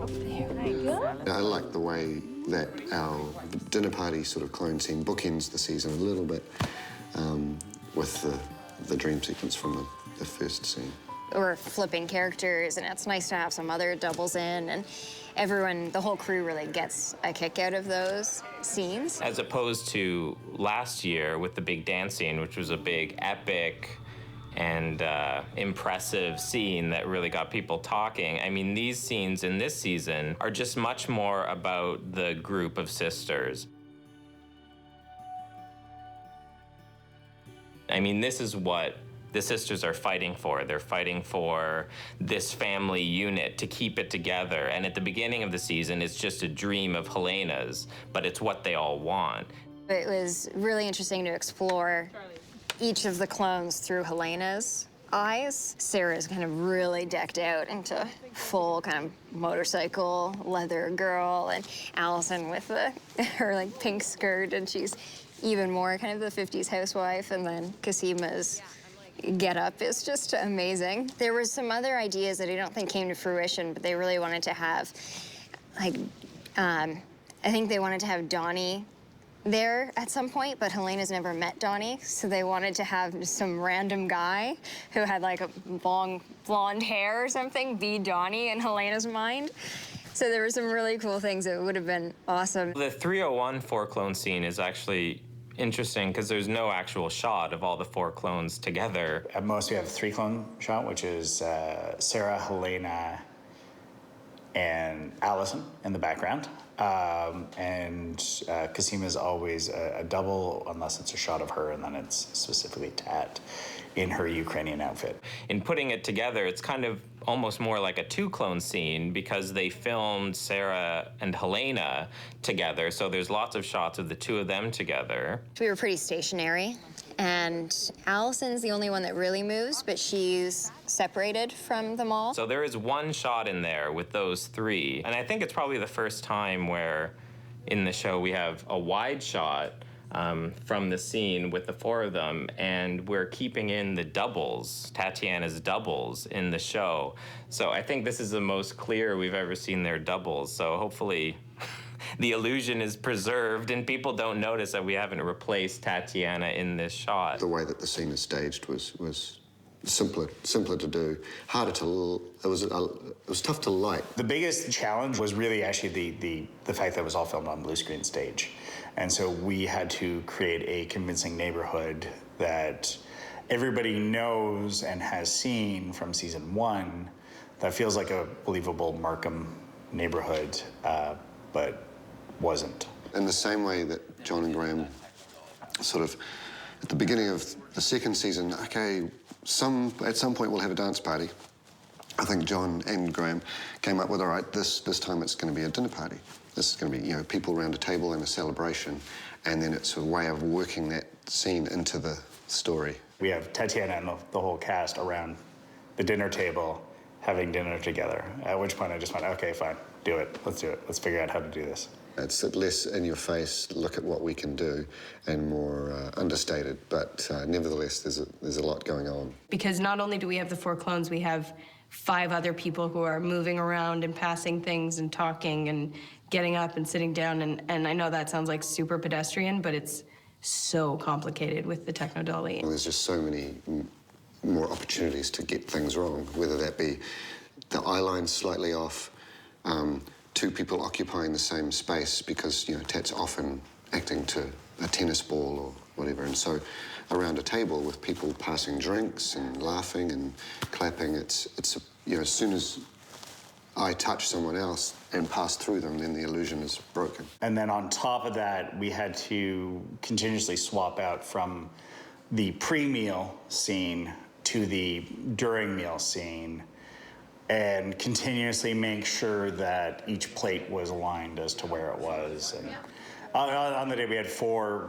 There we go. I like the way that our dinner party sort of clone scene bookends the season a little bit with the dream sequence from the first scene. We're flipping characters, and it's nice to have some other doubles in, and everyone, the whole crew really gets a kick out of those scenes. As opposed to last year with the big dance scene, which was a big epic and impressive scene that really got people talking. I mean, these scenes in this season are just much more about the group of sisters. I mean, this is what the sisters are fighting for. They're fighting for this family unit to keep it together. And at the beginning of the season, it's just a dream of Helena's, but it's what they all want. It was really interesting to explore each of the clones through Helena's eyes. Sarah's kind of really decked out into full kind of motorcycle leather girl, and Allison with her like pink skirt, and she's even more kind of the 50s housewife, and then Casima's get up is just amazing. There were some other ideas that I don't think came to fruition, but they really wanted to have, like, I think they wanted to have Donnie there at some point, but Helena's never met Donnie, so they wanted to have some random guy who had like a long blonde hair or something be Donnie in Helena's mind. So there were some really cool things that would have been awesome. The 301 four clone scene is actually interesting because there's no actual shot of all the four clones together. At most, we have a 3-clone shot, which is Sarah, Helena, and Allison in the background. Casima is always a double, unless it's a shot of her, and then it's specifically Tat in her Ukrainian outfit. In putting it together, it's kind of almost more like a 2-clone scene because they filmed Sarah and Helena together, so there's lots of shots of the two of them together. We were pretty stationary, and Allison's the only one that really moves, but she's separated from them all. So there is one shot in there with those three, and I think it's probably the first time where in the show we have a wide shot from the scene with the four of them, and we're keeping in the doubles, Tatiana's doubles in the show. So I think this is the most clear we've ever seen their doubles, so hopefully the illusion is preserved and people don't notice that we haven't replaced Tatiana in this shot. The way that the scene is staged was simpler to do, harder to, it was tough to light. The biggest challenge was really actually the fact that it was all filmed on blue screen stage. And so we had to create a convincing neighborhood that everybody knows and has seen from season 1 that feels like a believable Markham neighborhood, but wasn't. In the same way that John and Graham sort of, at the beginning of the second season, okay, at some point we'll have a dance party. I think John and Graham came up with, all right, this time it's going to be a dinner party. This is going to be, you know, people around a table and a celebration, and then it's a way of working that scene into the story. We have Tatiana and the whole cast around the dinner table having dinner together, at which point I just went, okay, fine, do it. Let's do it. Let's figure out how to do this. It's less in your face, look at what we can do, and more understated, but nevertheless, there's a lot going on. Because not only do we have the 4 clones, we have 5 other people who are moving around and passing things and talking and getting up and sitting down, and I know that sounds like super pedestrian, but it's so complicated with the techno dolly. Well, there's just so many more opportunities to get things wrong, whether that be the eye line slightly off, 2 people occupying the same space because, you know, Tat's often acting to a tennis ball or whatever, and so around a table with people passing drinks and laughing and clapping, it's you know, as soon as I touch someone else and pass through them, then the illusion is broken. And then on top of that, we had to continuously swap out from the pre-meal scene to the during meal scene and continuously make sure that each plate was aligned as to where it was. And on the day, we had four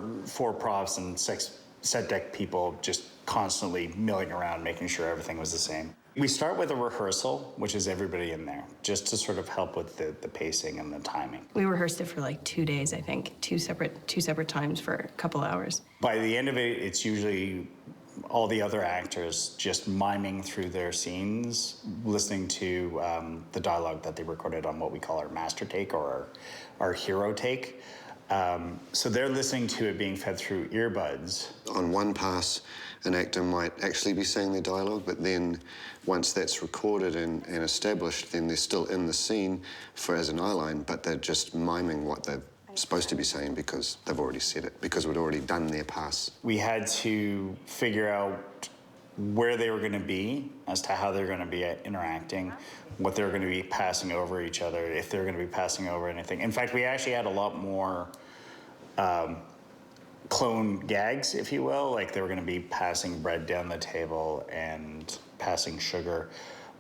props and 6 set deck people just constantly milling around, making sure everything was the same. We start with a rehearsal, which is everybody in there, just to sort of help with the pacing and the timing. We rehearsed it for like 2 days, I think, two separate times for a couple hours. By the end of it, it's usually all the other actors just miming through their scenes, listening to the dialogue that they recorded on what we call our master take or our hero take. So they're listening to it being fed through earbuds. On one pass, an actor might actually be saying their dialogue, but then once that's recorded and established, then they're still in the scene as an eyeline, but they're just miming what they're supposed to be saying because they've already said it, because we'd already done their pass. We had to figure out where they were going to be as to how they're going to be interacting, what they're going to be passing over each other, if they're going to be passing over anything. In fact, we actually had a lot more clone gags, if you will, like they were going to be passing bread down the table and passing sugar.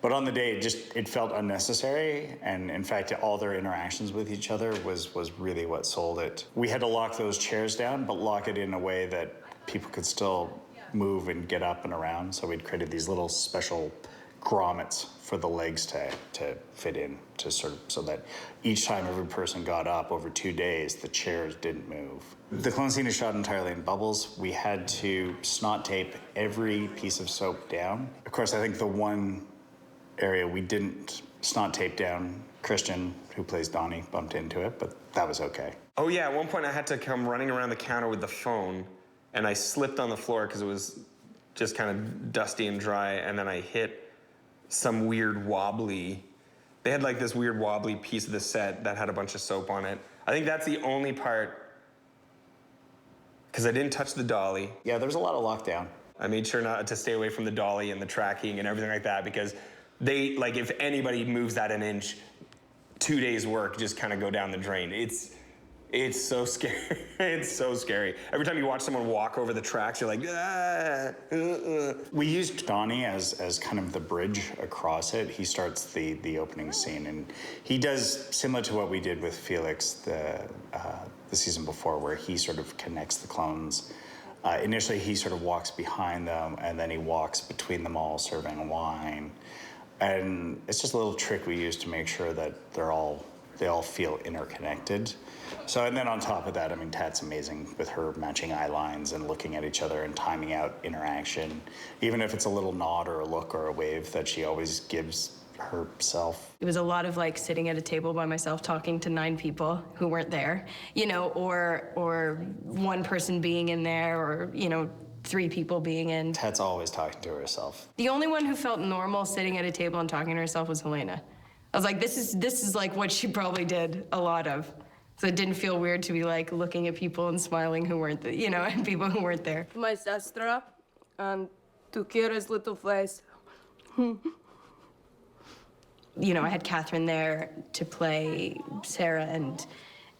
But on the day, it felt unnecessary, and in fact, all their interactions with each other was really what sold it. We had to lock those chairs down, but lock it in a way that people could still move and get up and around. So we'd created these little special grommets for the legs to fit in, to sort of, so that each time every person got up over 2 days, the chairs didn't move. The clone scene is shot entirely in bubbles. We had to snot tape every piece of soap down. Of course, I think the one area we didn't snot tape down, Christian, who plays Donnie, bumped into it, but that was okay. Oh yeah, at one point I had to come running around the counter with the phone, and I slipped on the floor because it was just kind of dusty and dry, and then I hit some weird wobbly, they had like this weird wobbly piece of the set that had a bunch of soap on it. I think that's the only part, because I didn't touch the dolly. Yeah, there's a lot of lockdown. I made sure not to stay away from the dolly and the tracking and everything like that, because they, like, if anybody moves that an inch, 2 days work just kind of go down the drain. It's so scary. It's so scary. Every time you watch someone walk over the tracks, you're like, ah. We used Donnie as kind of the bridge across it. He starts the opening scene, and he does similar to what we did with Felix the season before, where he sort of connects the clones. Initially, he sort of walks behind them, and then he walks between them all, serving wine. And it's just a little trick we use to make sure that they all feel interconnected. So, and then on top of that, I mean, Tat's amazing with her matching eye lines and looking at each other and timing out interaction, even if it's a little nod or a look or a wave that she always gives herself. It was a lot of like sitting at a table by myself talking to 9 people who weren't there, you know, or one person being in there, or, you know, 3 people being in. Tat's always talking to herself. The only one who felt normal sitting at a table and talking to herself was Helena. I was like, this is like what she probably did a lot of. So it didn't feel weird to be like looking at people and smiling who weren't, you know, and people who weren't there. My sister, and to Kira's little face. You know, I had Catherine there to play Sarah, and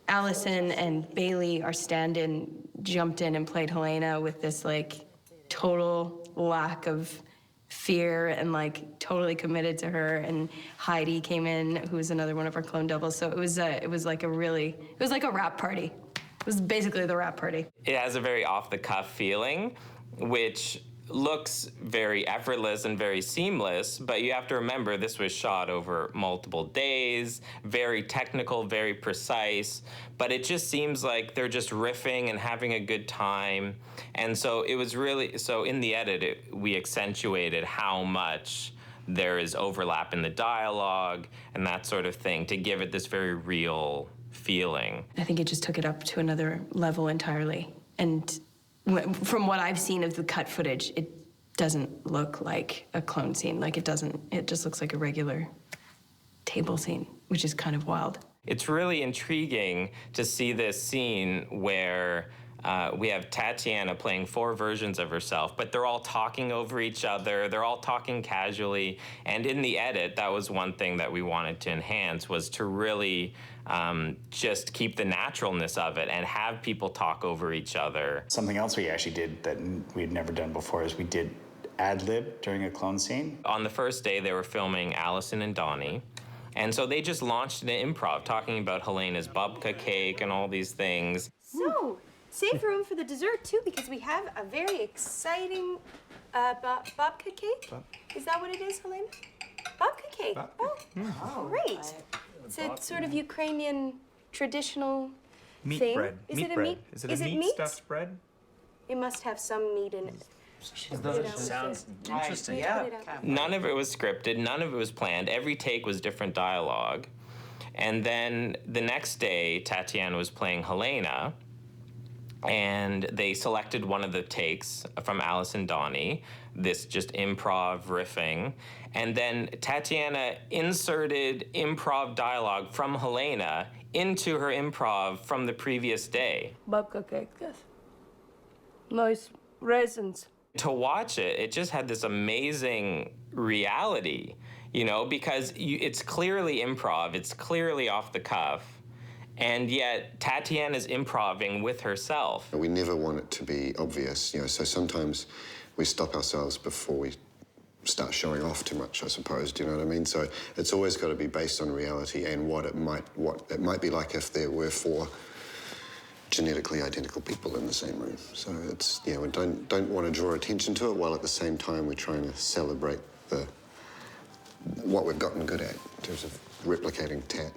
Allison and Bailey, our stand-in, jumped in and played Helena with this like total lack of fear and like totally committed to her. And Heidi came in, who was another one of our clone doubles. So it was like a rap party. It was basically the rap party. It has a very off-the-cuff feeling, which looks very effortless and very seamless, but you have to remember this was shot over multiple days, very technical, very precise, but it just seems like they're just riffing and having a good time. And so it was really, so in the edit, we accentuated how much there is overlap in the dialogue and that sort of thing to give it this very real feeling. I think it just took it up to another level entirely. And from what I've seen of the cut footage, it doesn't look like a clone scene. Like it just looks like a regular table scene, which is kind of wild. It's really intriguing to see this scene where we have Tatiana playing 4 versions of herself, but they're all talking over each other, they're all talking casually, and in the edit, that was one thing that we wanted to enhance, was to really just keep the naturalness of it and have people talk over each other. Something else we actually did that we'd never done before is we did ad-lib during a clone scene. On the first day, they were filming Allison and Donnie, and so they just launched an improv talking about Helena's babka cake and all these things. So, save room for the dessert too, because we have a very exciting babka cake. Is that what it is, Helena? Babka cake. Oh, great. It's a sort of Ukrainian traditional Meat thing. bread. Is meat it a bread. meat? Is it a meat stuffed bread? It must have some meat in it. Sounds interesting. Yeah. None of it was scripted, none of it was planned. Every take was different dialogue. And then the next day, Tatiana was playing Helena, and they selected one of the takes from Alice and Donnie, this just improv riffing. And then Tatiana inserted improv dialogue from Helena into her improv from the previous day. Babka cake, yes. Nice raisins. To watch it, it just had this amazing reality, you know, because it's clearly improv, it's clearly off the cuff, and yet Tatiana's improving with herself. We never want it to be obvious, you know, so sometimes we stop ourselves before we start showing off too much, I suppose, do you know what I mean? So it's always got to be based on reality and what it might be like if there were 4 genetically identical people in the same room. So it's, we don't want to draw attention to it, while at the same time we're trying to celebrate what we've gotten good at in terms of replicating Tat.